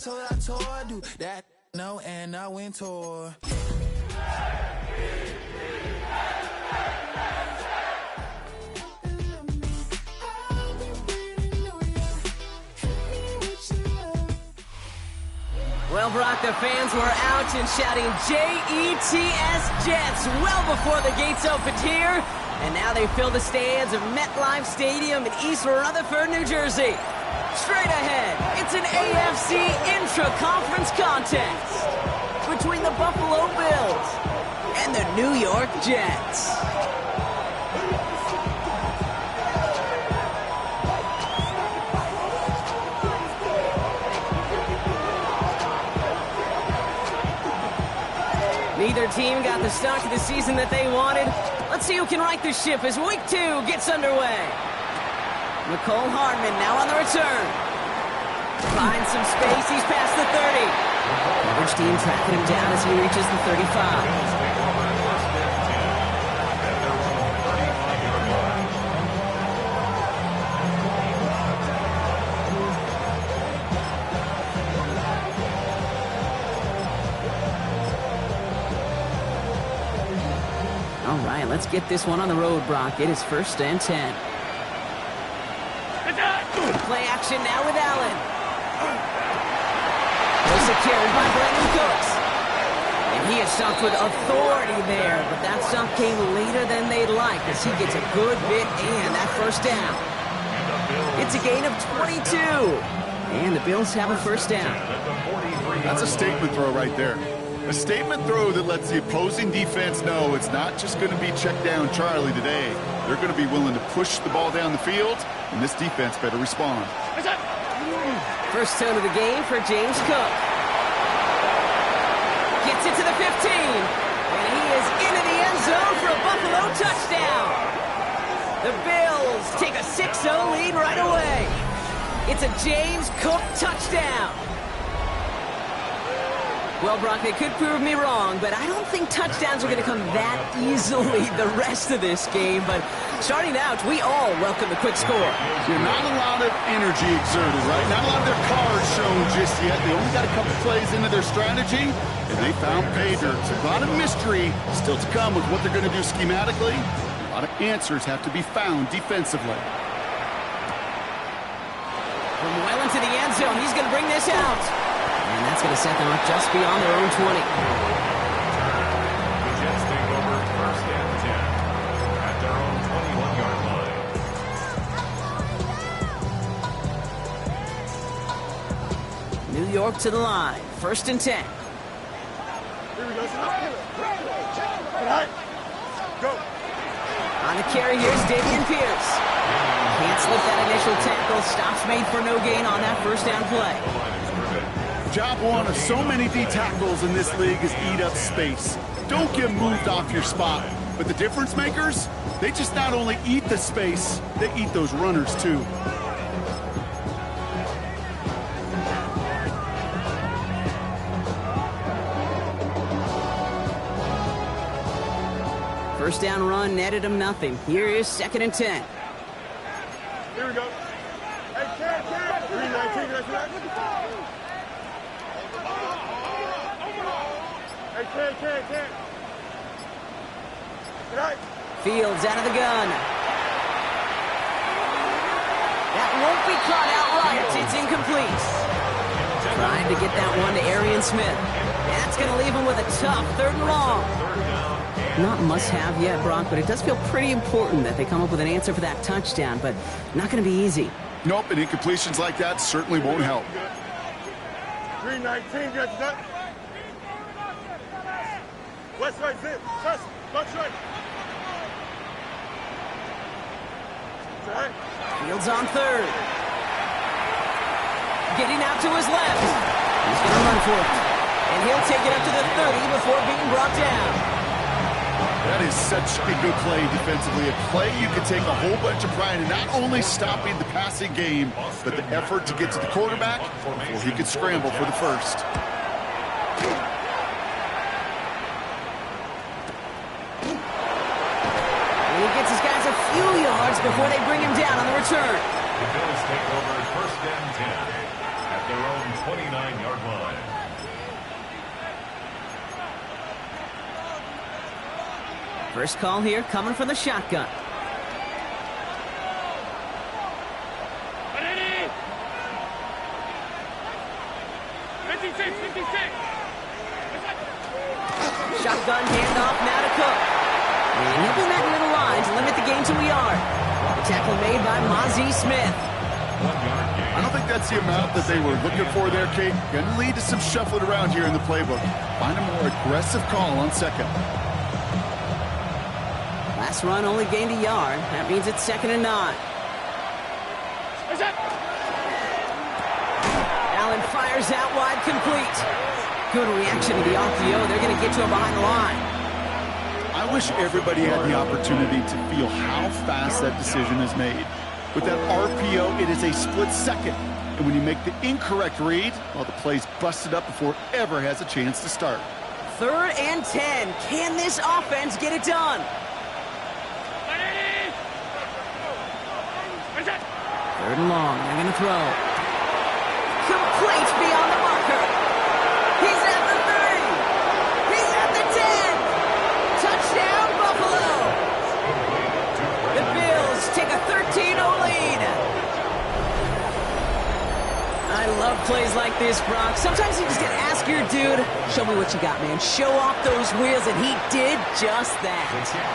so I told I do that no and I went toward. Well, Brock, the fans were out and shouting J-E-T-S Jets well before the gates opened here. And now they fill the stands of MetLife Stadium in East Rutherford, New Jersey. Straight ahead, it's an AFC intra-conference contest between the Buffalo Bills and the New York Jets. Neither team got the start to the season that they wanted. Let's see who can right the ship as Week 2 gets underway. Nicole Hardman now on the return. Finds some space, he's past the 30. Coverage team tracking him down as he reaches the 35. All right, let's get this one on the road, Brock. It is 1st and 10. Play action now with Allen. Secured by Brandon Cooks. And he is stopped with authority there, but that stop came later than they'd like as he gets a good bit and that first down. It's a gain of 22. And the Bills have a first down. That's a statement throw right there. A statement throw that lets the opposing defense know it's not just going to be check down Charlie today. They're going to be willing to push the ball down the field, and this defense better respond. First tone of the game for James Cook. Gets it to the 15, and he is into the end zone for a Buffalo touchdown. The Bills take a 6-0 lead right away. It's a James Cook touchdown. Well, Brock, they could prove me wrong, but I don't think touchdowns are going to come that easily the rest of this game. But starting out, we all welcome the quick score. Yeah, not a lot of energy exerted, right? Not a lot of their cards shown just yet. They only got a couple plays into their strategy, and they found pay dirt. A lot of mystery still to come with what they're going to do schematically. A lot of answers have to be found defensively. From well into the end zone, he's going to bring this out. And that's going to set them up just beyond their own 20. The Jets take over 1st and 10 at their own 21-yard line. New York to the line. 1st and 10. On the carry, here's Dameon Pierce. Can't slip that initial tackle. Stops made for no gain on that first down play. Job one of so many D tackles in this league is eat up space. Don't get moved off your spot. But the difference makers, they just not only eat the space, they eat those runners too. First down run netted him nothing. Here is 2nd and 10. Here we go. Hey, Ken. 319, that's right. Hey, Ken. Right. Fields out of the gun. That won't be caught outright. It's incomplete. Trying to get that one to Arian Smith. That's going to leave him with a tough 3rd and long. Not must-have yet, Brock, but it does feel pretty important that they come up with an answer for that touchdown, but not going to be easy. Nope, and incompletions like that certainly won't help. 319, gets that. West right, zip. Trust. Left right. Fields on 3rd. Getting out to his left. He's going to run for it. And he'll take it up to the 30 before being brought down. That is such a good play defensively. A play you can take a whole bunch of pride in not only stopping the passing game, but the effort to get to the quarterback before he could scramble for the first. And he gets his guys a few yards before they bring him down on the return. The Bills take over 1st and 10 at their own 29-yard line. First call here coming from the shotgun. Shotgun handoff now to Cook. And he'll be met near the line to limit the gain to a yard. The tackle made by Mozzie Smith. 1 yard gain. I don't think that's the amount that they were looking for there, Kate. Going to lead to some shuffling around here in the playbook. Find a more aggressive call on second. Last run only gained a yard. That means it's 2nd and 9. Allen fires out wide, complete. Good reaction to the RPO. They're going to get to him behind the line. I wish everybody had the opportunity to feel how fast that decision is made. With that RPO, it is a split second. And when you make the incorrect read, well, the play's busted up before it ever has a chance to start. 3rd and 10. Can this offense get it done? 3rd and long. They're going to throw. Complete beyond the marker. He's at the 30. He's at the 10. Touchdown, Buffalo. The Bills take a 13-0 lead. I love plays like this, Brock. Sometimes you just got to ask your dude, show me what you got, man. Show off those wheels, and he did just that.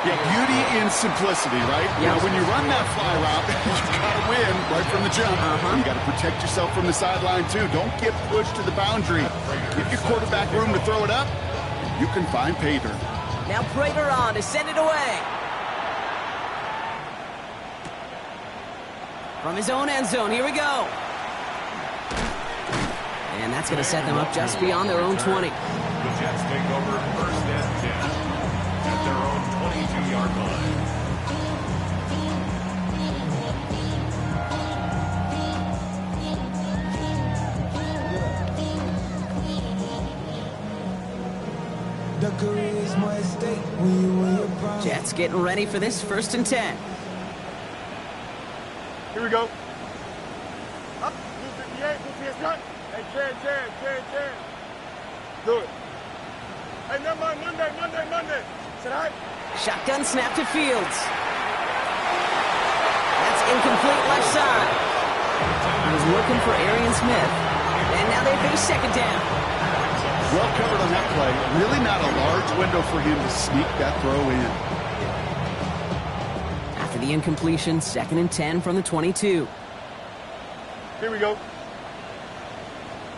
Yeah, beauty in simplicity, right? Yep. Now, when you run that fly route, you got to win right from the jump. And you got to protect yourself from the sideline, too. Don't get pushed to the boundary. Give your quarterback room to throw it up, and you can find pay dirt. Now Prater on to send it away. From his own end zone, here we go. And that's going to set them up just beyond their own 20. The Jets take over 1st and 10 at their own 22-yard line. Jets getting ready for this 1st and 10. Here we go. Up. 58, 58, shot. Hey, Ken. Do it. Hey, never mind. Monday. Said I. Shotgun snap to Fields. That's incomplete left side. He was looking for Arian Smith. And now they face 2nd down. Well covered on that play. Really not a large window for him to sneak that throw in. After the incompletion, 2nd and 10 from the 22. Here we go.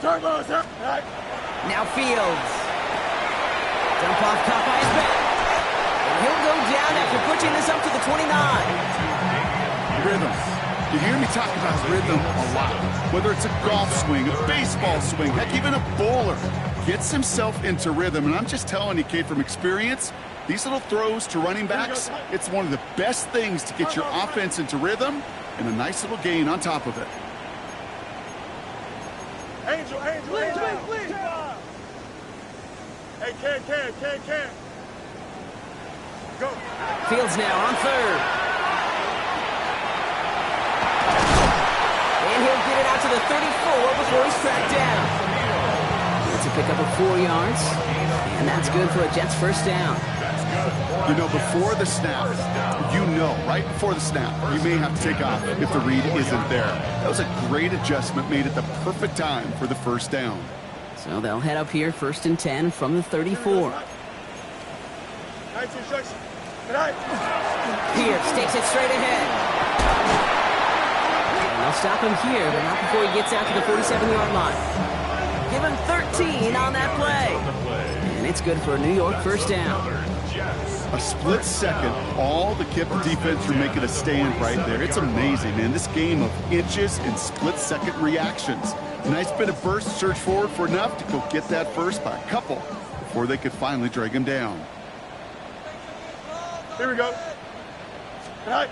Turbo, sir. Right. Now Fields. Dump off caught by his back. And he'll go down after pushing this up to the 29. Rhythm. You hear me talk about rhythm a lot. Whether it's a golf swing, a baseball swing, heck, even a bowler gets himself into rhythm. And I'm just telling you, kid, from experience, these little throws to running backs, it's one of the best things to get your offense into rhythm and a nice little gain on top of it. Angel. Hey, Ken. Go. Fields now on 3rd. And he'll get it out to the 34 before he's tracked down. It's a pickup of 4 yards. And that's good for a Jets 1st down. You know, before the snap, right before the snap, you may have to take off if the read isn't there. That was a great adjustment, made it the perfect time for the 1st down. So they'll head up here 1st and 10 from the 34. Nice instruction. Pierce takes it straight ahead. And they'll stop him here, but not before he gets out to the 47-yard line. Give him 13 on that play. And it's good for a New York 1st down. A split second, all to keep the defense from making a stand right there. It's amazing, man. This game of inches and split-second reactions. Nice bit of burst, surge forward for enough to go get that first by a couple before they could finally drag him down. Here we go. Right.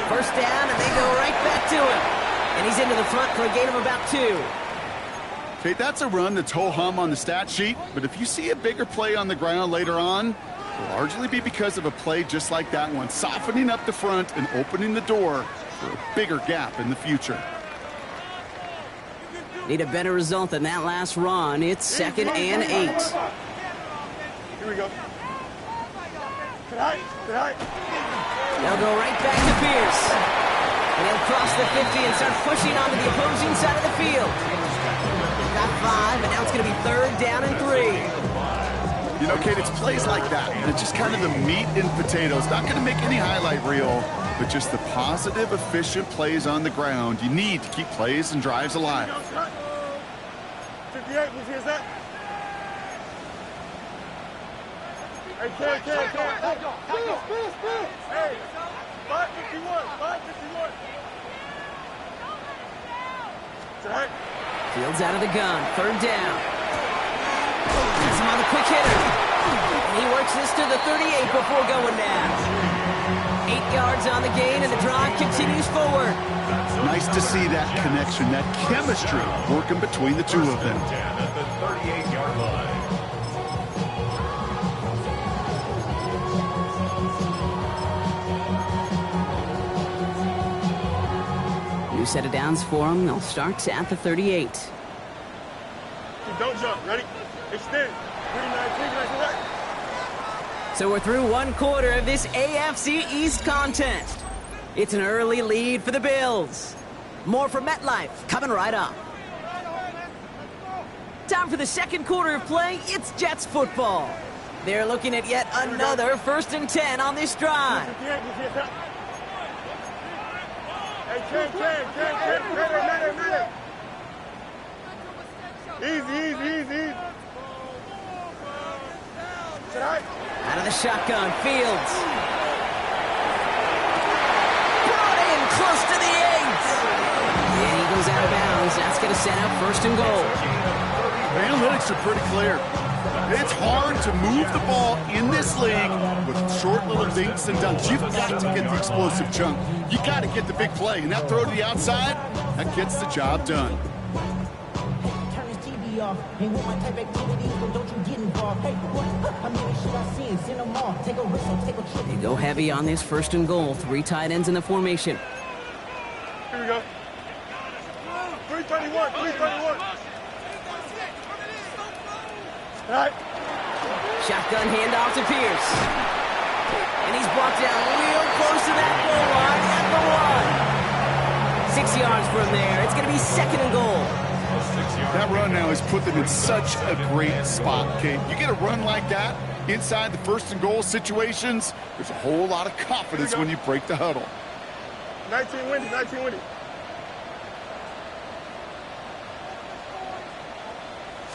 1st down, and they go right back to him. And he's into the front for a gain of about 2. Okay, that's a run that's ho-hum on the stat sheet, but if you see a bigger play on the ground later on, it'll largely be because of a play just like that one, softening up the front and opening the door for a bigger gap in the future. Need a better result than that last run. It's 2nd and 8. Here we go. They'll go right back to Pierce. And he'll cross the 50 and start pushing onto the opposing side of the field. Got 5, and now it's going to be 3rd down and 3. You know, Kate, it's plays like that. It's just kind of the meat and potatoes. Not going to make any highlight reel, but just the positive, efficient plays on the ground. You need to keep plays and drives alive. 58, who's here's that? Hey, Ken. Hey, 551, 551. Tonight. Fields out of the gun, 3rd down. Has him on the quick hitter. And he works this to the 38 before going down. 8 yards on the gain, and the drive continues forward. Nice to see that connection, that chemistry working between the two of them. At the 38-yard line. New set of downs for them. They'll start at the 38. Don't jump. Ready? Extend. 39. So we're through 1 quarter of this AFC East contest. It's an early lead for the Bills. More from MetLife coming right up. Time for the 2nd quarter of play. It's Jets football. They're looking at yet another 1st and 10 on this drive. Hey, Ken. Easy. Tonight. Out of the shotgun, Fields. Brought in close to the 8. And he goes out of bounds. That's going to set up 1st and goal. The analytics are pretty clear. It's hard to move the ball in this league with short little dinks and dunks. You've got to get the explosive chunk. You got to get the big play. And that throw to the outside, that gets the job done. Turn this TV off. Ain't with my type activities, but don't you get involved. Hey, what? How many should I see? Send them all. Take a risk or take a trip. They go heavy on this 1st and goal. 3 tight ends in the formation. Here we go. 331. All right. Shotgun handoff to Pierce. And he's brought down real close to that goal line at the 1. 6 yards from there. It's going to be 2nd and goal. That run now has put them in such a great spot, Kate. You get a run like that inside the 1st and goal situations, there's a whole lot of confidence when you break the huddle. 19 windy.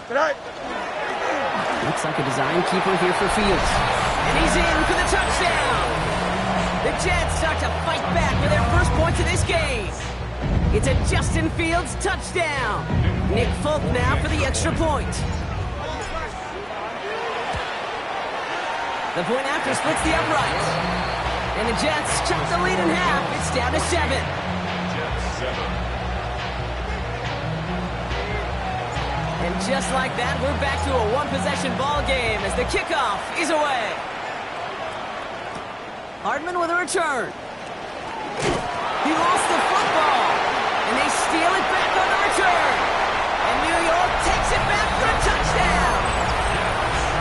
Tonight. Looks like a design keeper here for Fields. And he's in for the touchdown. The Jets start to fight back with their first points of this game. It's a Justin Fields touchdown. Nick Folk now for the extra point. The point after splits the uprights. And the Jets chop the lead in half. It's down to 7. Jets 7. And just like that, we're back to a 1-possession ball game as the kickoff is away. Hardman with a return. He lost the football, and they steal it back on the return. And New York takes it back for a touchdown.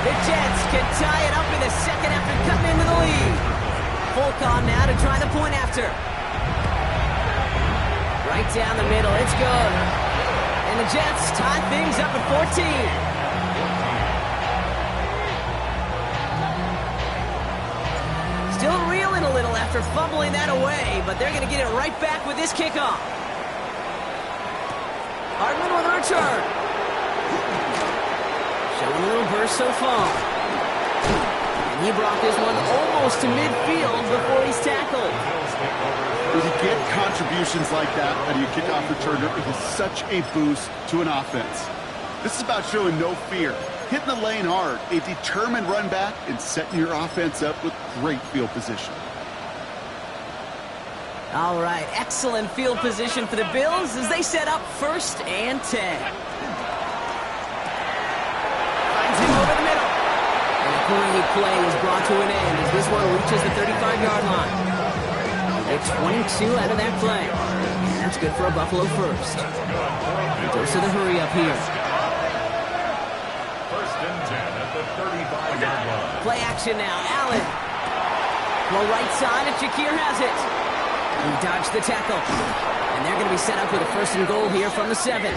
The Jets can tie it up in the 2nd after cutting into the lead. Folk on now to try the point after. Right down the middle, it's good. And the Jets tie things up at 14. Still reeling a little after fumbling that away, but they're going to get it right back with this kickoff. Hardman with a return. Showing a little burst so far. And he brought this one almost to midfield before he's tackled. When you get contributions like that out of your kickoff returner, it is such a boost to an offense. This is about showing no fear, hitting the lane hard, a determined run back, and setting your offense up with great field position. All right, excellent field position for the Bills as they set up 1st and 10. Finds him over the middle. And the currently play is brought to an end as this one reaches the 35-yard line. It's 22 out of that play. And that's good for a Buffalo first. Dose of the hurry up here. First and 10 at the 35-yard line. Play action now. Allen. Well, right side, and Shakir has it. He dodged the tackle. And they're going to be set up with a first and goal here from the 7.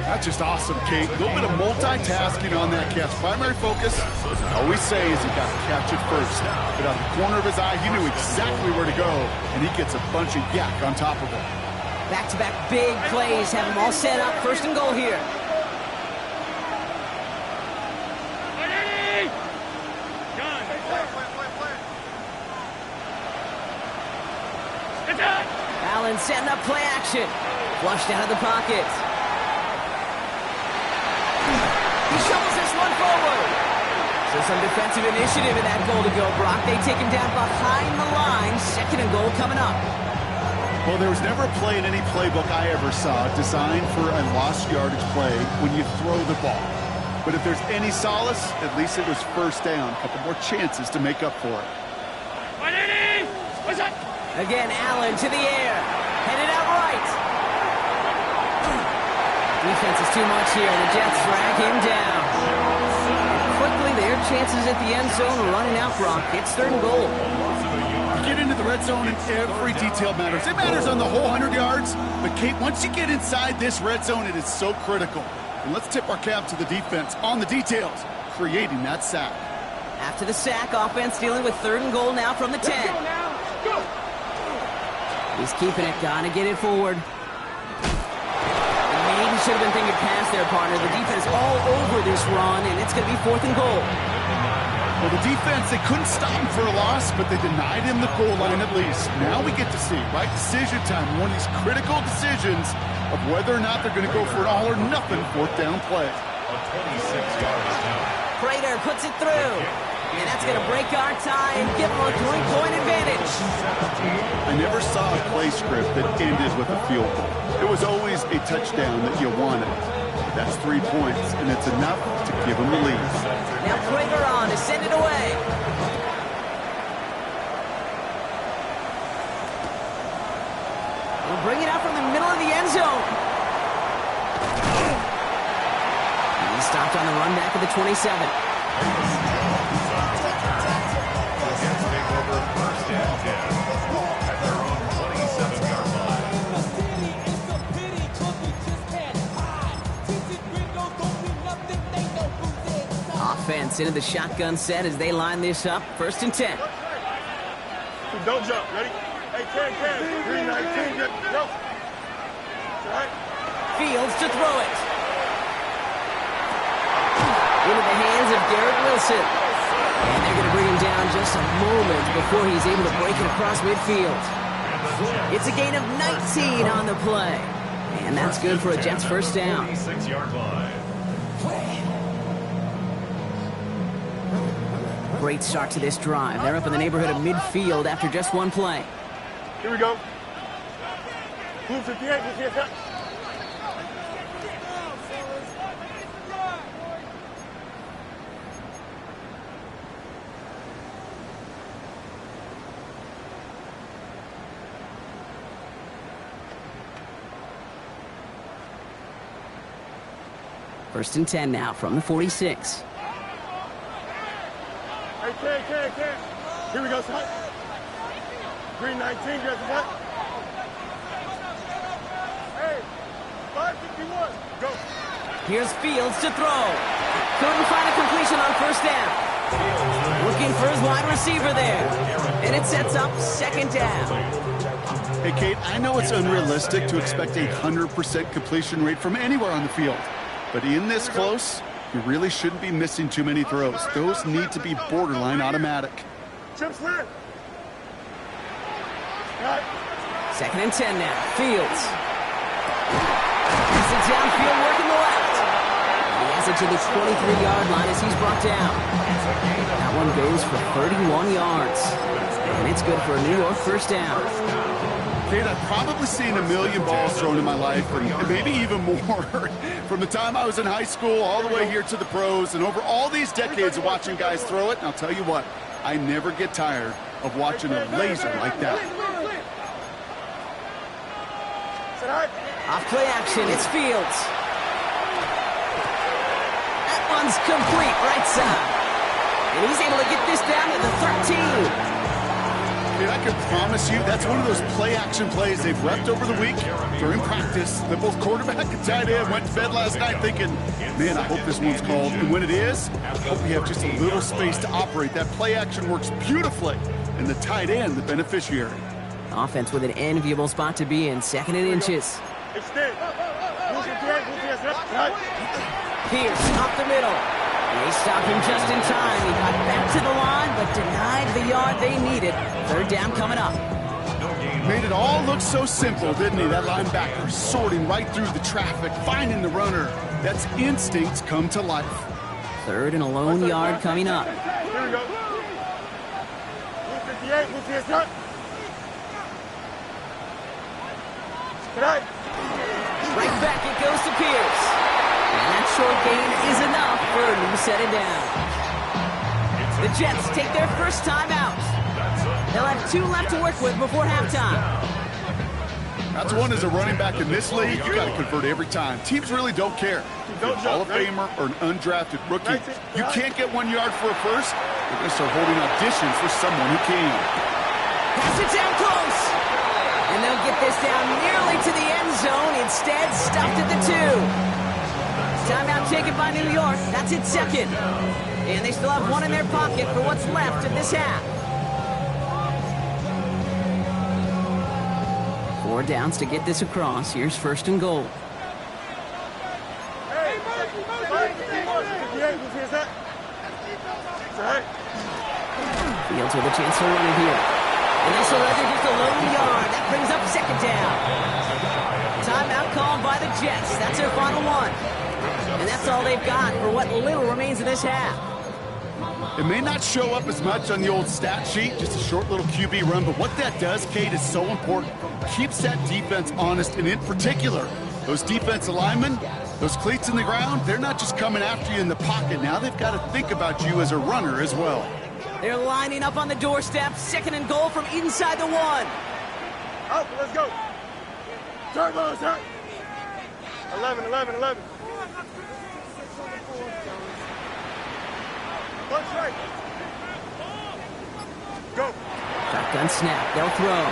That's just awesome, Kate. A little bit of multitasking on that catch. Primary focus, as I always say, is he got to catch it first. But out of the corner of his eye, he knew exactly where to go, and he gets a bunch of yak on top of it. Back-to-back big plays have them all set up. First and goal here. Allen setting up play action. Flushed out of the pocket. He shovels this one forward. So some defensive initiative in that goal to go, Brock. They take him down behind the line. Second and goal coming up. Well, there was never a play in any playbook I ever saw designed for a lost yardage play when you throw the ball. But if there's any solace, at least it was first down. A couple more chances to make up for it. Again, Allen to the air. Headed out right. Defense is too much here. The Jets drag him down. Quickly, their chances at the end zone are running out, Brock. It's third and goal. You get into the red zone and every detail matters. It matters on the whole 100 yards. But, Kate, once you get inside this red zone, it is so critical. And let's tip our cap to the defense on the details, creating that sack. After the sack, offense dealing with third and goal now from the 10. He's keeping it. Gotta get it forward. Maybe should have been thinking past their partner. The defense all over this run, and it's going to be fourth and goal. Well, the defense, they couldn't stop him for a loss, but they denied him the goal line at least. Now we get to see, right, decision time, one of these critical decisions of whether or not they're going to go for an all-or-nothing fourth down play. A 26-yard attempt. Prater puts it through. And that's going to break our tie and give them a 3-point advantage. I never saw a play script that ended with a field goal. It was always a touchdown that you wanted. That's 3 points, and it's enough to give them the lead. Now Prater on to send it away. We'll bring it out from the middle of the end zone. He stopped on the run back of the 27. Offense into the shotgun set as they line this up. First and 10. Don't jump. Ready? Hey, Ken. 319. Go. Right. Fields to throw it. Into the hands of Garrett Wilson. And they're going to bring him down just a moment before he's able to break it across midfield. It's a gain of 19 on the play. And that's good for a Jets first down. 26-yard line. Great start to this drive. They're up in the neighborhood of midfield after just one play. Here we go. Blue 58. First and 10 now from the 46. Hey, Ken. Here we go, son. 319, guess what? Hey, 551, go. Here's Fields to throw. Couldn't find a completion on first down. Looking for his wide receiver there. And it sets up second down. Hey, Kate, I know it's unrealistic to expect a 100% completion rate from anywhere on the field. But in this close, you really shouldn't be missing too many throws. Those need to be borderline automatic. Chip slant. Second and 10 now. Fields. He's it downfield working the left. He has it to the 23-yard line as he's brought down. That one goes for 31 yards. And it's good for a New York first down. Kate, I've probably seen a million balls thrown in my life, and maybe even more. From the time I was in high school all the way here to the pros, and over all these decades of watching guys throw it, and I'll tell you what, I never get tired of watching a laser like that. Off play action, it's Fields. That one's complete, right side. And he's able to get this down to the 13. Dude, I can promise you that's one of those play-action plays they've repped over the week during practice that both quarterback and tight end went to bed last night thinking, man, I hope this one's called. And when it is, I hope we have just a little space to operate. That play-action works beautifully, and the tight end, the beneficiary. Offense with an enviable spot to be in, 2nd and inches. Extend. Pierce up the middle. They stopped him just in time. He got back to the line, but denied the yard they needed. 3rd down coming up. Made it all look so simple, didn't he? That linebacker sorting right through the traffic, finding the runner. That's instincts come to life. 3rd and a lone yard coming up. Here we go. Move 58, move to his front. Tonight. Right back it goes to Pierce. And that short gain is enough for a new set it down. The Jets take their first time out. They'll have 2 left to work with before halftime. That's one as a running back in this league, you got to convert every time. Teams really don't care. If you're a Hall of Famer or an undrafted rookie, you can't get 1 yard for a first. They're going to start holding auditions for someone who can. Pass it down close. And they'll get this down nearly to the end zone. Instead, stopped at the 2. Timeout taken by New York. That's its 2nd. And they still have 1 in their pocket for what's left of this half. 4 downs to get this across. Here's 1st and goal. Hey, Fields with a chance to run it here. And this will rather just a lone yard. That brings up 2nd down. Timeout called by the Jets. That's their final one. And that's all they've got for what little remains of this half. It may not show up as much on the old stat sheet, just a short little QB run, but what that does, Kate, is so important. Keeps that defense honest, and in particular, those defensive linemen, those cleats in the ground, they're not just coming after you in the pocket. Now they've got to think about you as a runner as well. They're lining up on the doorstep. 2nd and goal from inside the 1. Out, let's go. Turn, Lowe's, turn. 11. Punch right. Go. Shotgun snap. They'll throw.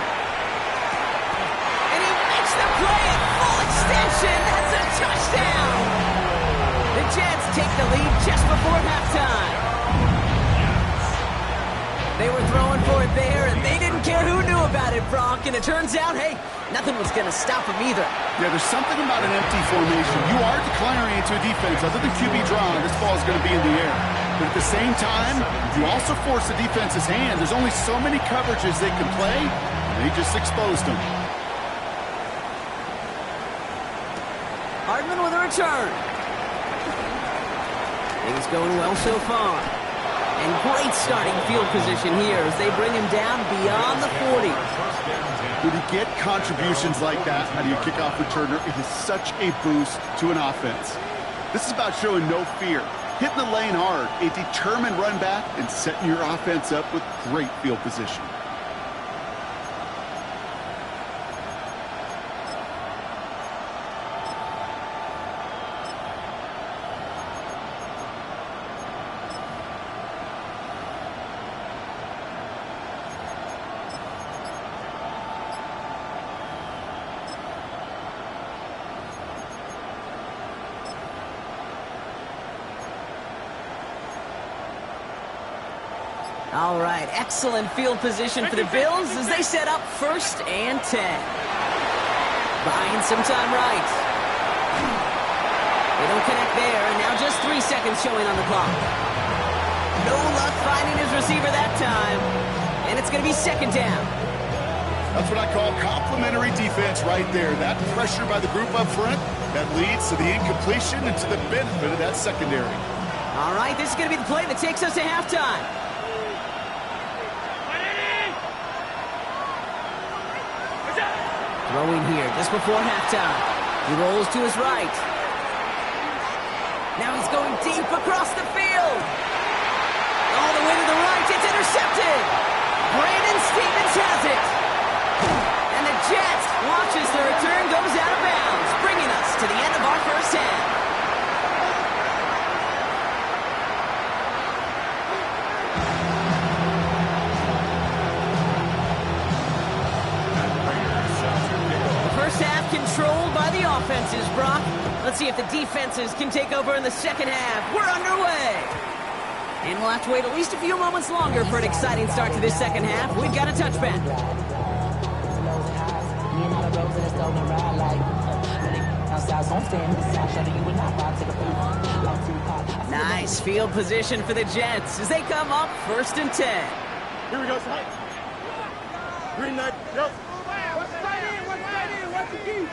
And he makes the play at full extension. That's a touchdown. The Jets take the lead just before halftime. They were throwing for it there, and they didn't care who knew about it, Brock. And it turns out, hey, nothing was going to stop them either. Yeah, there's something about an empty formation. You are declaring into a defense. Other than QB draw, this ball is going to be in the air. But at the same time, you also force the defense's hand. There's only so many coverages they can play, and they just exposed them. Hardman with a return. Things going well so far. And great starting field position here as they bring him down beyond the 40. When you get contributions like that out of your kickoff returner, it is such a boost to an offense. This is about showing no fear, hitting the lane hard, a determined run back, and setting your offense up with great field position. All right, excellent field position for the Bills as they set up 1st and 10. Buying some time right. They don't connect there, and now just 3 seconds showing on the clock. No luck finding his receiver that time, and it's going to be 2nd down. That's what I call complementary defense right there. That pressure by the group up front, that leads to the incompletion and to the benefit of that secondary. All right, this is going to be the play that takes us to halftime. Throwing here just before halftime. He rolls to his right. Now he's going deep across the field. All the way to the right. It's intercepted. Brandon Stevens has it. And the Jets watch as the return goes out of bounds. see if the defenses can take over in the second half. We're underway. And we'll have to wait at least a few moments longer for an exciting start to this second half. We've got a touchback. Nice field position for the Jets as they come up 1st and 10. Here we go, son. Green knife. Yep. What's right in? What's the key?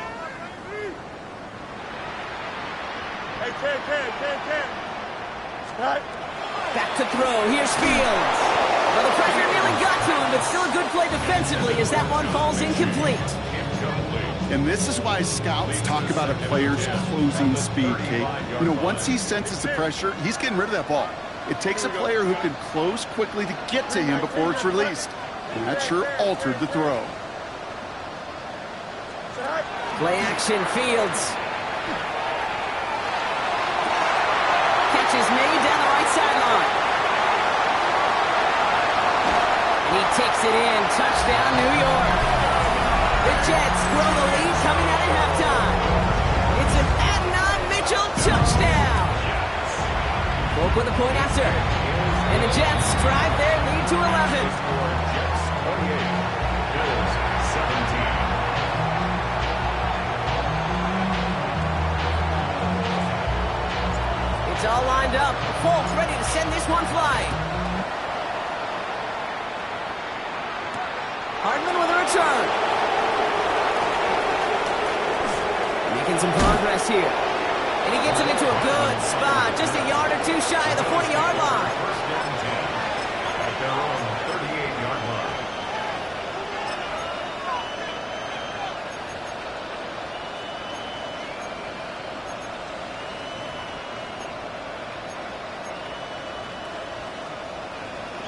Hey, 10. Scott. Back to throw. Here's Fields. Well, the pressure nearly got to him, but still a good play defensively as that one falls incomplete. And this is why scouts talk about a player's closing speed, Kate. You know, once he senses the pressure, he's getting rid of that ball. It takes a player who can close quickly to get to him before it's released. And that sure altered the throw. Play action, Fields. Catch is made down the right sideline. And he takes it in. Touchdown, New York. The Jets grow the lead coming out at halftime. It's an Adnan Mitchell touchdown. Volk with a point after. And the Jets drive their lead to 11. Jets 28, Bills 17. It's all lined up. Volk ready to send this one flying. Hardman with a return. Making some progress here. And he gets it into a good spot, just a yard or two shy of the 40-yard line. 1st and 10 at their own 38-yard line.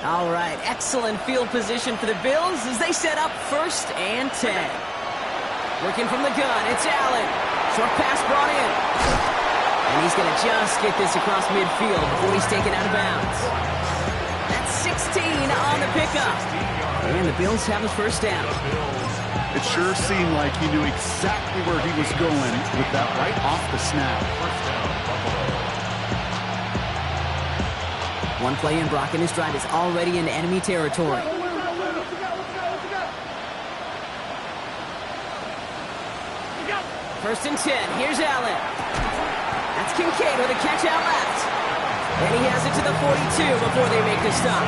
All right, excellent field position for the Bills as they set up 1st and 10. Working from the gun, it's Allen. Short pass brought in. And he's going to just get this across midfield before he's taken out of bounds. That's 16 on the pickup. And the Bills have a 1st down. It sure seemed like he knew exactly where he was going with that right off the snap. One play in, Brock and his drive is already into enemy territory. 1st and 10. Here's Allen. That's Kincaid with a catch out left. And he has it to the 42 before they make the stop.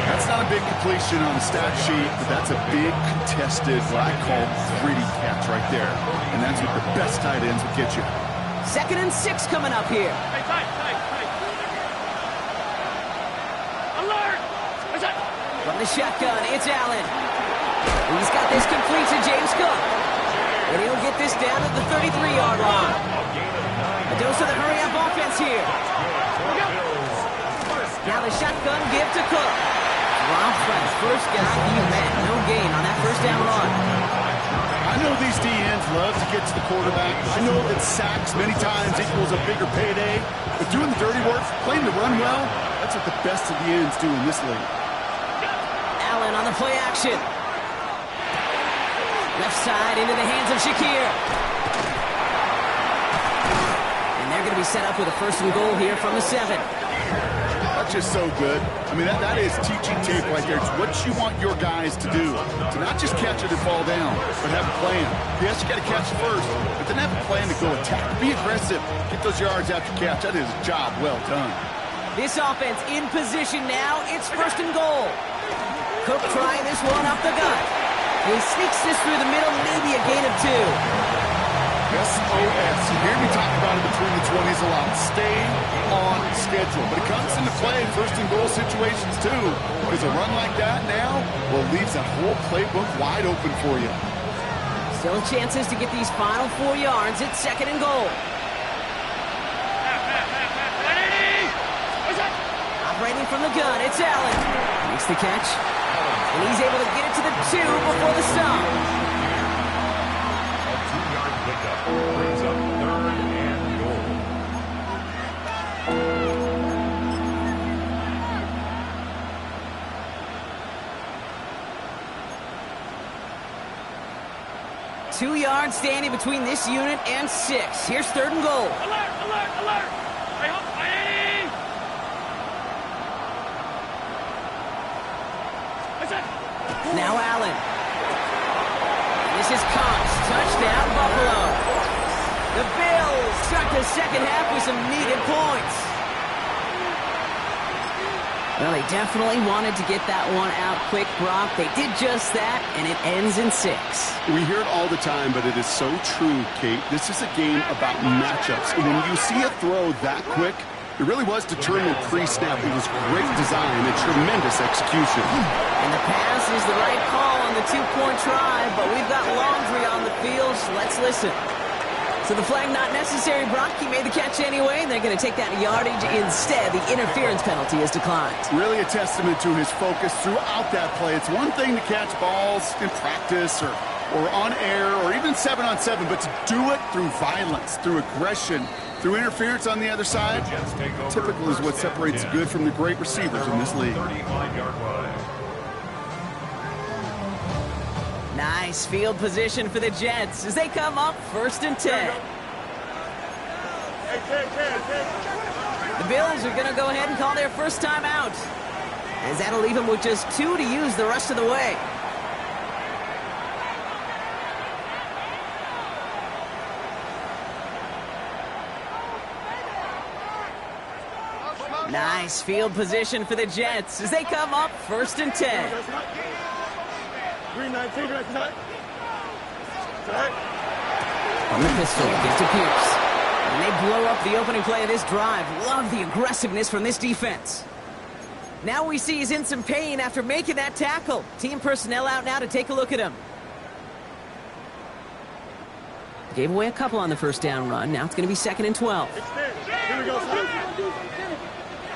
That's not a big completion on the stat sheet, but that's a big contested, what I call gritty catch right there. And that's what the best tight ends will get you. 2nd and 6 coming up here. Hey, tight. Alert! From the shotgun, it's Allen. He's got this complete to James Cook. And he'll get this down at the 33-yard line. A dose of the hurry-up offense here. Now the shotgun give to Cook. Rob French, first guy he met. No gain on that 1st down run. I know these DNs love to get to the quarterback. I know that sacks many times equals a bigger payday. But doing the dirty work, playing the run well, that's what the best of the ends do in this league. Allen on the play action. Left side into the hands of Shakir. And they're going to be set up with a 1st and goal here from the 7. That's just so good. I mean, that is teaching tape right there. It's what you want your guys to do. To not just catch it and fall down, but have a plan. Yes, you got to catch it first, but then have a plan to go attack. Be aggressive. Get those yards after catch. That is a job well done. This offense in position now. It's 1st and goal. Cook trying this one up the gut. He sneaks this through the middle, maybe a gain of 2. SOS. You hear me talk about it between the 20s a lot. Stay on schedule. But it comes into play in 1st and goal situations too. Because a run like that now, well, leaves that whole playbook wide open for you. Still chances to get these final 4 yards. It's 2nd and goal. Operating from the gun, it's Allen. Makes the catch. And he's able to get it to the 2 before the stop. A 2-yard pickup brings up 3rd and goal. 2 yards standing between this unit and 6. Here's 3rd and goal. Alert, alert, alert! Now Allen. This is Cox. Touchdown, Buffalo. The Bills start the second half with some needed points. Well, they definitely wanted to get that one out quick, Brock. They did just that, and it ends in 6. We hear it all the time, but it is so true, Kate. This is a game about matchups. And when you see a throw that quick, it really was determined pre-snap. It was great design and tremendous execution. And the pass is the right call on the 2-point try, but we've got laundry on the field, so let's listen. So the flag not necessary, Brock. He made the catch anyway, and they're going to take that yardage instead. The interference penalty is declined. Really a testament to his focus throughout that play. It's one thing to catch balls in practice or on air or even 7-on-7, but to do it through violence, through aggression, through interference on the other side, typical is what separates good from the great receivers in this league. 35-yard line. Nice field position for the Jets as they come up 1st and 10. The Bills are going to go ahead and call their first time out, as that'll leave them with just 2 to use the rest of the way. Nice field position for the Jets as they come up 1st and 10. On the pistol, gives to Pierce. And they blow up the opening play of this drive. Love the aggressiveness from this defense. Now we see he's in some pain after making that tackle. Team personnel out now to take a look at him. Gave away a couple on the first down run. Now it's going to be 2nd and 12. Here we go, son.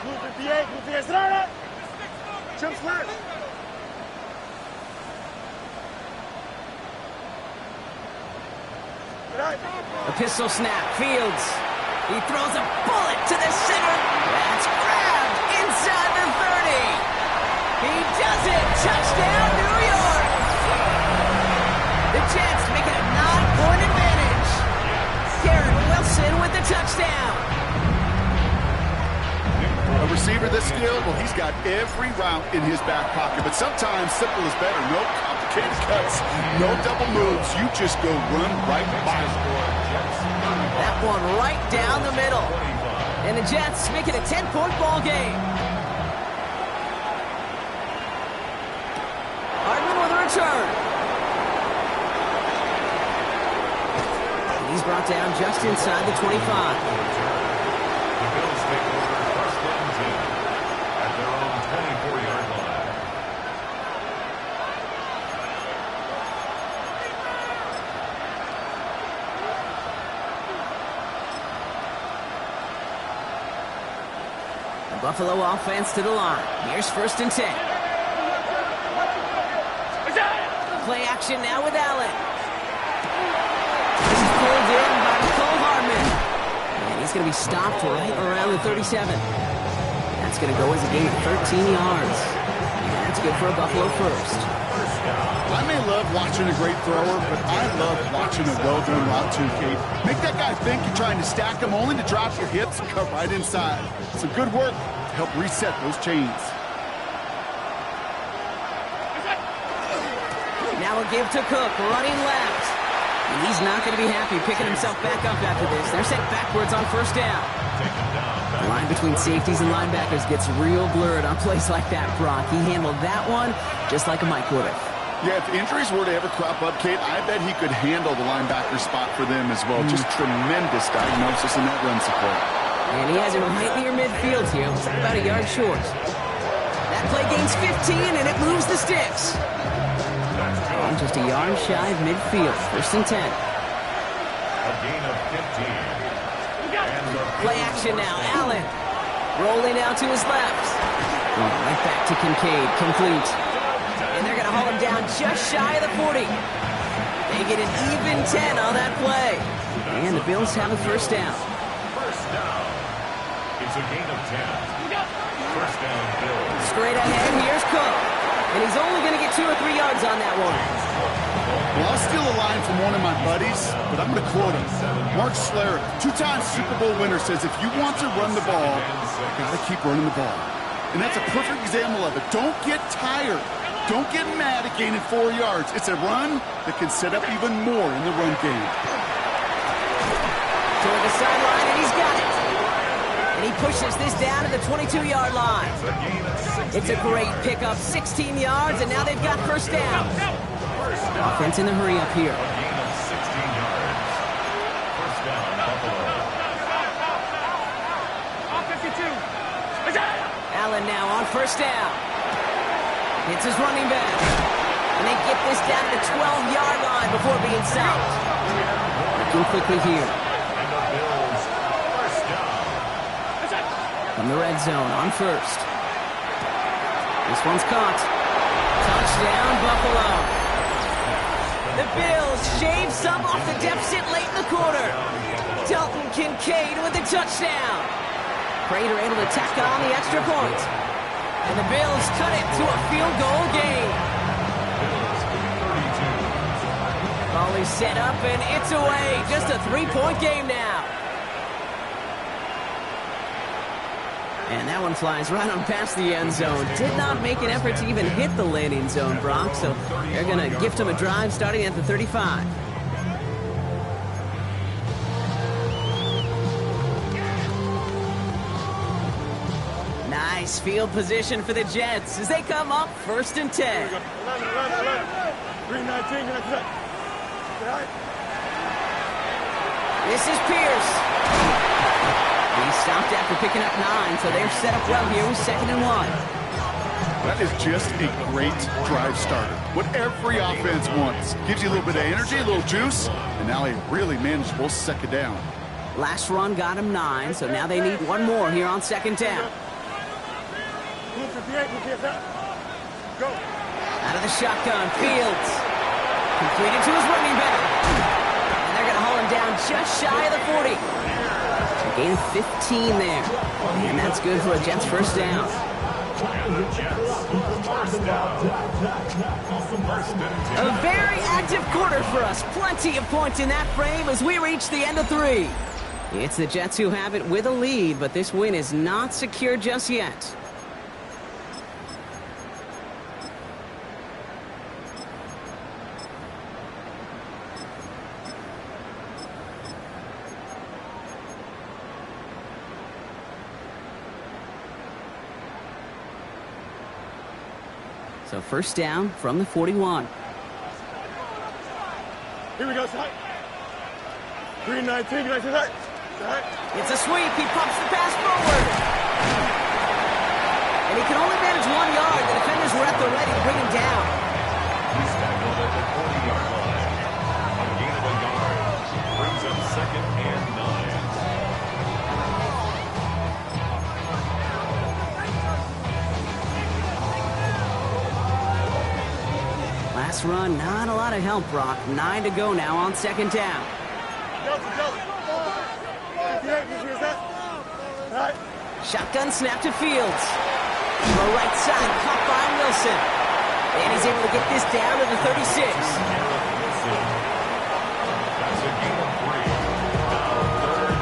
Move 58, move 58. Jump left. A pistol snap. Fields. He throws a bullet to the center. That's grabbed inside the 30. He does it. Touchdown, New York. The Jets make it a 9-point advantage. Garrett Wilson with the touchdown. A receiver this skilled, well, he's got every route in his back pocket, but sometimes simple is better. No complicated cuts, no double moves. You just go run right by him. That one right down the middle. And the Jets make it a 10-point ball game. Hardman with a return. He's brought down just inside the 25. The Bills take over 1st and 10 at their own 24-yard line. The Buffalo offense to the line. Here's 1st and 10. Play action now with Allen. This is pulled in by Nicole Hardman. And he's going to be stopped right around the 37. That's going to go as a gain of 13 yards. And that's good for a Buffalo first. I may love watching a great thrower, but I love watching a well-done route too, Kate. Make that guy think you're trying to stack him only to drop your hips and cut right inside. Some good work to help reset those chains. Now a give to Cook, running left. And he's not going to be happy picking himself back up after this. They're sent backwards on 1st down. The line between safeties and linebackers gets real blurred on plays like that, Brock. He handled that one just like a Mike would have. Yeah, if injuries were to ever crop up, Kate, I bet he could handle the linebacker spot for them as well. Just tremendous diagnosis in that run support. And he has it right near midfield here. About a yard short. That play gains 15, and it moves the sticks. And just a yard shy of midfield. 1st and 10. A gain of 15. Play action now. Allen rolling out to his left. Right back to Kincaid. Complete. And they're going to haul him down just shy of the 40. They get an even 10 on that play. And the Bills have a 1st down. First down. It's a gain of 10. First down, Bills. Straight ahead, here's Cook. And he's only going to get 2 or 3 yards on that one. Well, I'll steal a line from one of my buddies, but I'm going to quote him. Mark Schlereth, two-time Super Bowl winner, says if you want to run the ball, you got to keep running the ball. And that's a perfect example of it. Don't get tired. Don't get mad at gaining 4 yards. It's a run that can set up even more in the run game. Toward the sideline, and he's got it. And he pushes this down to the 22-yard line. It's a great pickup, 16 yards, and now they've got first down. Offense in the hurry up here. Allen now on first down. It's his running back. And they get this down to the 12-yard line before being stopped. Looking quickly here. From the red zone on first. This one's caught. Touchdown, Buffalo. The Bills shave some off the deficit late in the quarter. Dalton Kincaid with the touchdown. Prater able to tack on the extra point. And the Bills cut it to a field goal game. Ball is set up and it's away. Just a 3-point game now. And that one flies right on past the end zone. Did not make an effort to even hit the landing zone, Brock. So they're going to gift him a drive starting at the 35. Nice field position for the Jets as they come up 1st and 10. 3-19, This is Pierce. He stopped after picking up 9, so they're set up well here with 2nd and 1. That is just a great drive starter. What every offense wants. Gives you a little bit of energy, a little juice, and now a really manageable 2nd down. Last run got him 9, so now they need one more here on 2nd down. Go. Out of the shotgun, Fields. Completed to his running back. And they're going to haul him down just shy of the 40. A gain of 15 there. And that's good for a Jets first down. A very active quarter for us. Plenty of points in that frame as we reach the end of 3. It's the Jets who have it with a lead, but this win is not secure just yet. So first down from the 41. Here we go, side. 3-19, nice side. It's a sweep. He pumps the pass forward. And he can only manage 1 yard. The defenders were at the ready to bring him down. He's tackled at the 40-yard line. A gain of a yard. Brings up 2nd and 9. Last run, not a lot of help, Brock. 9 to go now on 2nd down. Shotgun snap to Fields. To the right side, caught by Wilson. And he's able to get this down to the 36. That's a gain of 3. Now 3rd and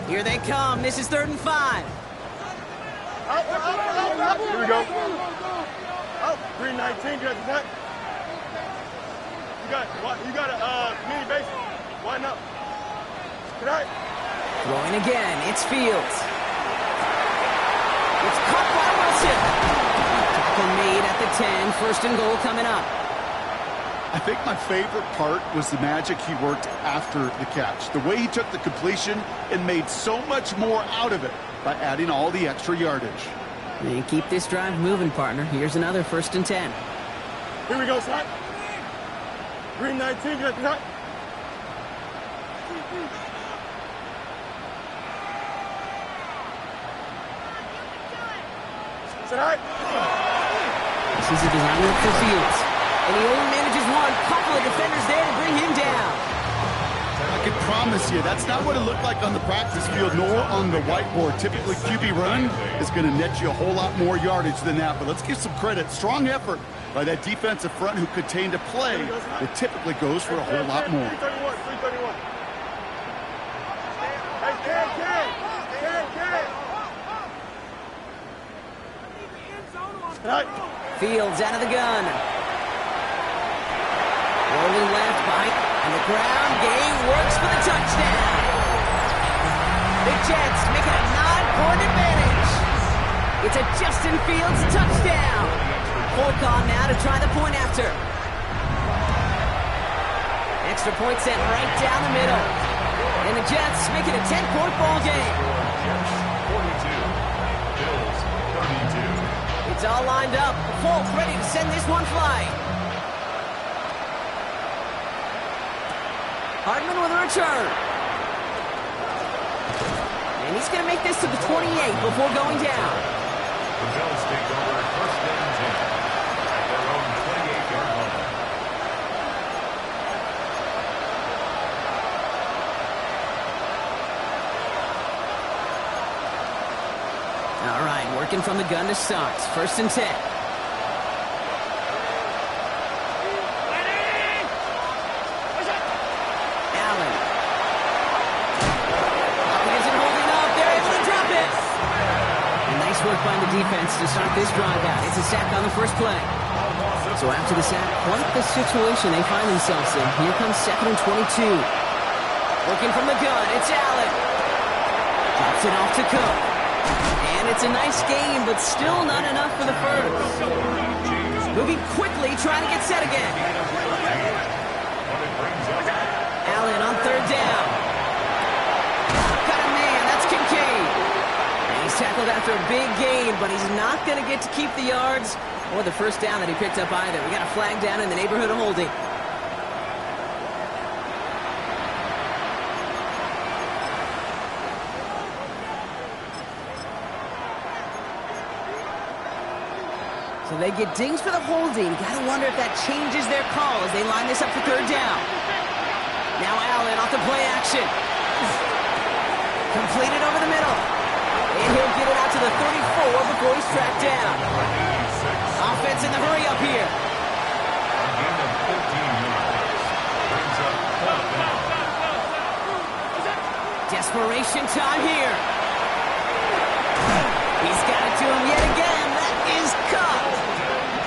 5. Here they come. This is 3rd and 5. Here we go. Out. 3-19, good. You got a mini base. Why not? Tonight. Throwing again. It's Fields. It's caught by Wilson. Tackle made at the 10. 1st and goal coming up. I think my favorite part was the magic he worked after the catch. The way he took the completion and made so much more out of it by adding all the extra yardage. And keep this drive moving, partner. Here's another 1st and 10. Here we go, son. 3-19, good. Tonight. This is a design work for Fields. And he only manages one. Couple of defenders there to bring him down. I could promise you, that's not what it looked like on the practice field nor on the whiteboard. Typically, QB run is going to net you a whole lot more yardage than that. But let's give some credit. Strong effort by that defensive front who contained a play that typically goes for a whole lot more. 331. Hey, Ken. Fields out of the gun. Rolling left, bite, and the ground game works for the touchdown. The Jets make it a 9-point advantage. It's a Justin Fields touchdown. Hulk on now to try the point after. Extra point set right down the middle. And the Jets make it a 10-point ball game. Jets 42, Bills 32. It's all lined up. Hulk ready to send this one flying. Hardman with a return. And he's going to make this to the 28 before going down. The Bills take over first and 10 at their own 28-yard line. All right, working from the gun to start. First and 10. By the defense to start this drive out. It's a sack on the first play. So after the sack, quite the situation they find themselves in. Here comes 2nd and 22. Working from the gun, it's Allen. Drops it off to Cook. And it's a nice game, but still not enough for the first. Moving quickly, trying to get set again. Allen on 3rd down. Got a man, that's Kincaid. He's tackled after a big gain, but he's not going to get to keep the yards or the first down that he picked up either. We got a flag down in the neighborhood of holding. So they get dings for the holding. Got to wonder if that changes their call as they line this up for 3rd down. Now Allen off the play action. Completed over the middle. And he'll get it out to the 34 before he's tracked down. Offense in the hurry up here. A gain of 15 yards. Brings up 4th down. Desperation time here. He's got it to him yet again. That is caught.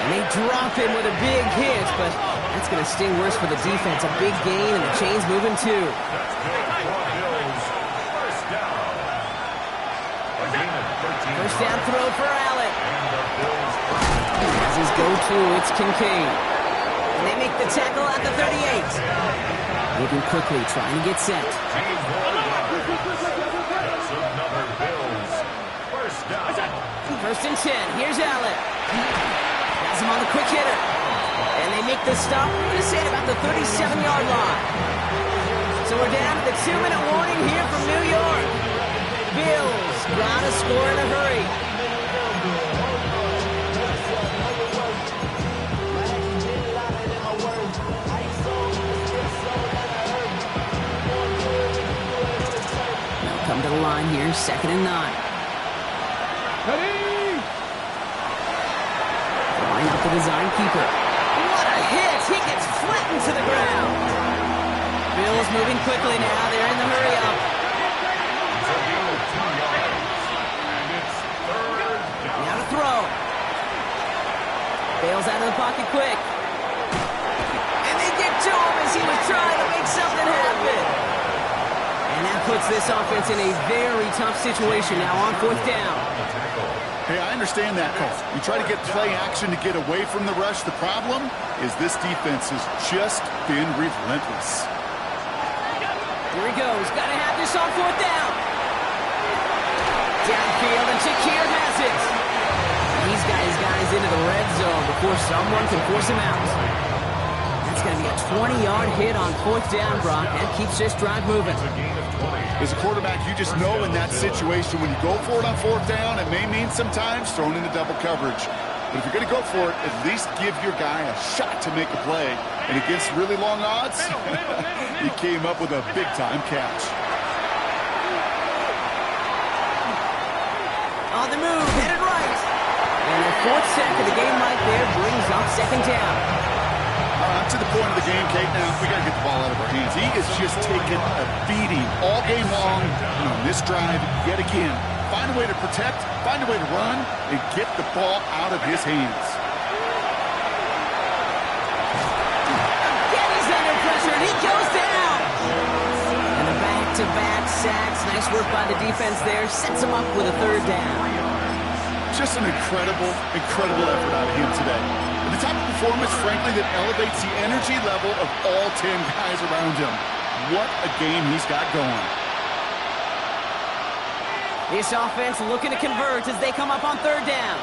And they drop him with a big hit, but that's going to sting worse for the defense. A big gain, and the chain's moving too. That's big for Bills. First down. A gain of 13 First down throw for Allen. And the Bills As his go-to, it's Kincaid. And they make the tackle at the 38. Moving quickly, trying to get set. James That's another Bills. First down. First and 10. Here's Allen. Has him on the quick hitter. And they make the stop. I'm going to say at about the 37-yard line. So we're down to the 2-minute warning here from New York. Bills gotta score in a hurry. Now come to the line here, 2nd and 9. Line up the design keeper. What a hit! He gets flattened to the ground. Bills moving quickly now. They're in the hurry up. It's a gain of 2 yards. And it's 3rd down. Now to throw. Bails out of the pocket quick. And they get to him as he was trying to make something happen. And that puts this offense in a very tough situation now on 4th down. Hey, I understand that call. You try to get play action to get away from the rush. The problem is this defense has just been relentless. Here he goes. Got to have this on 4th down. Downfield, and Shakir has it. He's got his guys into the red zone before someone can force him out. That's going to be a 20-yard hit on 4th down, Brock. That keeps this drive moving. It's a gain of 20. As a quarterback, you just know in that situation when you go for it on 4th down, it may mean sometimes thrown into double coverage. But if you're going to go for it, at least give your guy a shot to make a play. And against really long odds, he came up with a big-time catch. On the move, headed right. And the 4th sack of the game right there brings up 2nd down. To the point of the game, Kate, now we got to get the ball out of our hands. He is just taking a beating all game long. And on this drive, yet again, find a way to protect, find a way to run, and get the ball out of his hands. Again, he's under pressure, and he goes down. And the back-to-back sacks. Nice work by the defense there. Sets him up with a 3rd down. Just an incredible, incredible effort out of him today. And the type of performance, frankly, that elevates the energy level of all 10 guys around him. What a game he's got going. This offense looking to convert as they come up on 3rd down.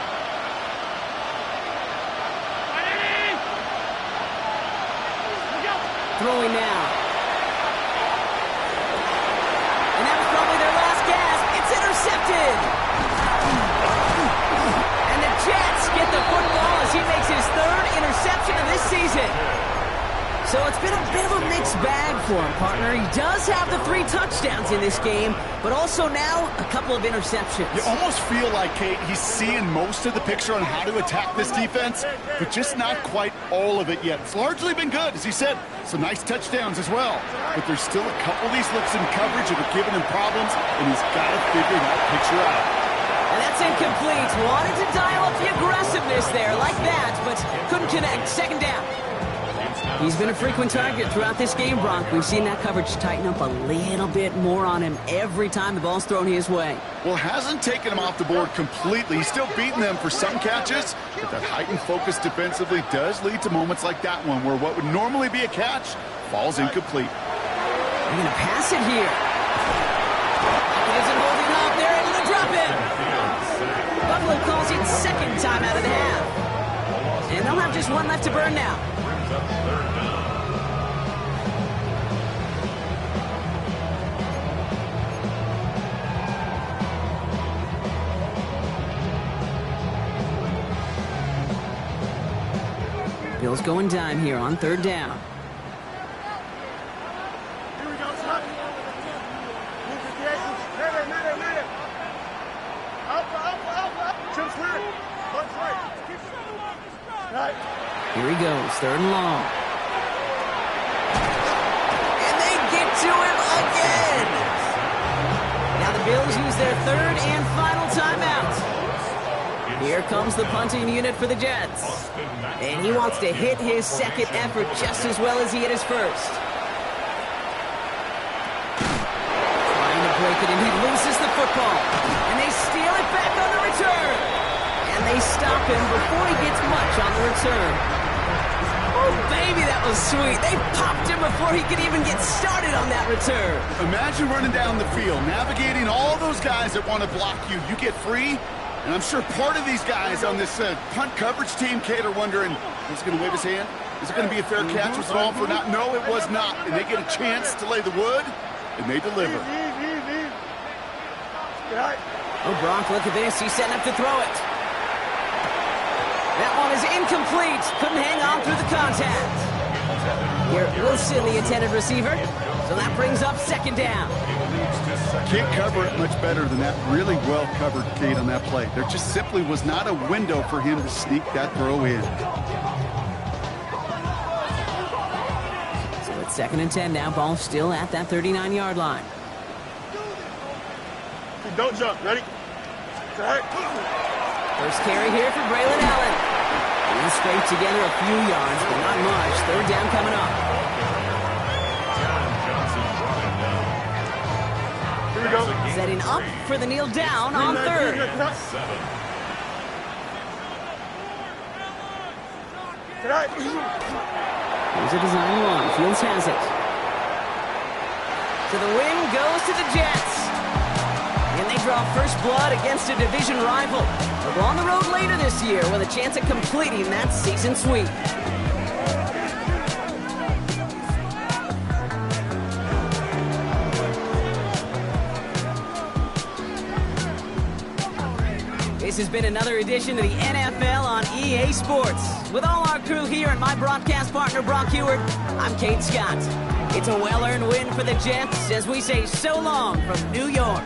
Throwing now. And that was probably their last gasp. It's intercepted. And the Jets get the football as he makes his 3rd interception of this season. So it's been a bit of a mixed bag for him, partner. He does have the 3 touchdowns in this game, but also now a couple of interceptions. You almost feel like, Kate, he's seeing most of the picture on how to attack this defense, but just not quite all of it yet. It's largely been good, as he said, some nice touchdowns as well. But there's still a couple of these looks in coverage that are giving him problems, and he's got to figure that picture out. And that's incomplete. Wanted to dial up the aggressiveness there like that, but couldn't connect. 2nd down. He's been a frequent target throughout this game, Bronk. We've seen that coverage tighten up a little bit more on him every time the ball's thrown his way. Well, hasn't taken him off the board completely. He's still beating them for some catches, but that heightened focus defensively does lead to moments like that one where what would normally be a catch falls incomplete. They're going to pass it here. He isn't holding off. They're able to drop him. Buffalo calls it 2nd time out of the half. And they'll have just 1 left to burn now. Bills going dime here on 3rd down. Here we go, son. Move with the ankles. Mid it. Up. Jump sweet. Punch right. Right. Here he goes, 3rd and long. And they get to him again. Now the Bills use their 3rd and final timeout. Here comes the punting unit for the Jets. And he wants to hit his 2nd effort just as well as he hit his 1st. Trying to break it, and he loses the football. And they steal it back on the return. And they stop him before he gets much on the return. Oh, baby, that was sweet. They popped him before he could even get started on that return. Imagine running down the field, navigating all those guys that want to block you. You get free. And I'm sure part of these guys on this punt coverage team, Kate, are wondering, is he going to wave his hand? Is it going to be a fair catch? Was it all for not? No, it was not. And they get a chance to lay the wood, and they deliver. Oh, Bronk, look at this. He's setting up to throw it. That one is incomplete. Couldn't hang on through the contact. Here, Wilson, the intended receiver. So that brings up 2nd down. Can't cover it much better than that. Really well covered, Kate, on that play. There just simply was not a window for him to sneak that throw in. So it's 2nd and 10 now. Ball still at that 39-yard line. Don't jump. Ready? First carry here for Braylon Allen. He scraped together a few yards, but not much. 3rd down coming up. Here we go. Setting up for the kneel down on 3rd. Here's a design run. Fields has it. So the win goes to the Jets. And they draw first blood against a division rival. They'll go on the road later this year with a chance at completing that season sweep. This has been another edition of the NFL on EA Sports. With all our crew here and my broadcast partner, Brock Heward, I'm Kate Scott. It's a well-earned win for the Jets as we say so long from New York.